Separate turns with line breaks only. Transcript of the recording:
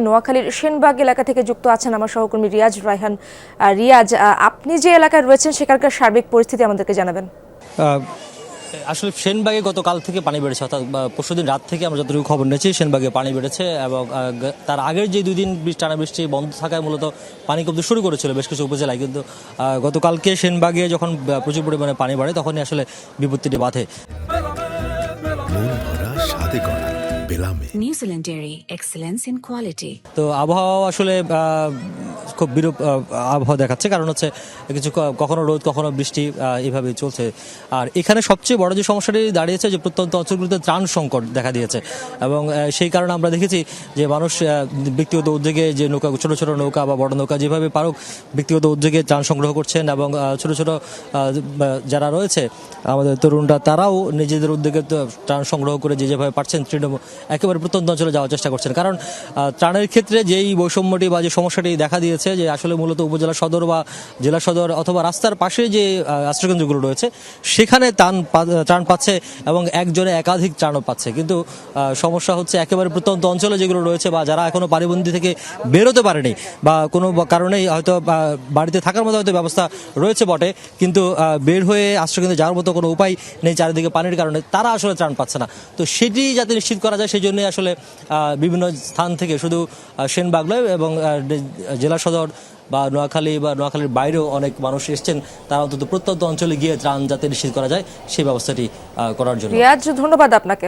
নোয়াখালীর সেনবাগ এলাকা থেকে যুক্ত আছেন আমার সহকর্মী রিয়াজ রায়হান। রিয়াজ, আপনি যে এলাকায় রয়েছেন সেখানকার সার্বিক পরিস্থিতি আমাদেরকে জানাবেন।
আসলে সেনবাগে গতকাল থেকে পানি বেড়েছে, অর্থাৎ পরশুদিন রাত থেকে আমরা যতটুকু খবর নিয়েছি সেনবাগে পানি বেড়েছে এবং তার আগের যে 2 দিন টানা বৃষ্টি বন্ধ থাকায় মূলত পানি কমতে শুরু করেছিল বেশ কিছু উপজেলায়, কিন্তু গতকালকে সেনবাগে যখন প্রচুর পরিমাণে পানি বাড়ে তখনই আসলে বিপত্তিটি বাধে।
New Dairy, excellence in quality.
তো আবহাওয়া আসলে খুব বিরূপ আবহাওয়া দেখাচ্ছে, কারণ হচ্ছে কিছু কখনো রোদ কখনো বৃষ্টি এইভাবে চলছে। আর এখানে সবচেয়ে বড় যে সমস্যাটি দাঁড়িয়েছে যে প্রত্যন্ত অঞ্চলগুলোতে ত্রাণ সংকট দেখা দিয়েছে এবং সেই কারণে আমরা দেখেছি যে মানুষ ব্যক্তিগত উদ্যোগে যে নৌকা, ছোট ছোট নৌকা বা বড় নৌকা যেভাবে পারুক ব্যক্তিগত উদ্যোগে ত্রাণ সংগ্রহ করছেন এবং ছোট ছোট যারা রয়েছে আমাদের তরুণরা তারাও নিজেদের উদ্যোগে ত্রাণ সংগ্রহ করে যেভাবে পারছেন একেবারে প্রত্যন্ত অঞ্চলে যাওয়ার চেষ্টা করছেন। কারণ ত্রাণের ক্ষেত্রে যেই বৈষম্যটি বা যে সমস্যাটি দেখা দিয়েছে যে আসলে মূলত উপজেলা সদর বা জেলা সদর অথবা রাস্তার পাশে যে আশ্রয়কেন্দ্রগুলো রয়েছে সেখানে ত্রাণ পাচ্ছে এবং একজনে একাধিক ত্রাণও পাচ্ছে, কিন্তু সমস্যা হচ্ছে একেবারে প্রত্যন্ত অঞ্চলে যেগুলো রয়েছে বা যারা এখনো পারিবন্দী থেকে বেরোতে পারেনি বা কোনো কারণেই হয়তো বাড়িতে থাকার মতো হয়তো ব্যবস্থা রয়েছে বটে, কিন্তু বের হয়ে আশ্রয়কেন্দ্রে যাওয়ার মতো কোনো উপায় নেই চারিদিকে পানির কারণে, তারা আসলে ত্রাণ পাচ্ছে না। তো সেটি যাতে নিশ্চিত করা যায় সেই জন্যই আসলে বিভিন্ন স্থান থেকে শুধু সেনবাগ নয় এবং জেলা সদর বা নোয়াখালী বা নোয়াখালীর বাইরেও অনেক মানুষ এসছেন, তারা অন্তত প্রত্যন্ত অঞ্চলে গিয়ে ত্রাণ যাতে নিশ্চিত করা যায় সেই ব্যবস্থাটি করার জন্য।
রিয়াজ, ধন্যবাদ আপনাকে।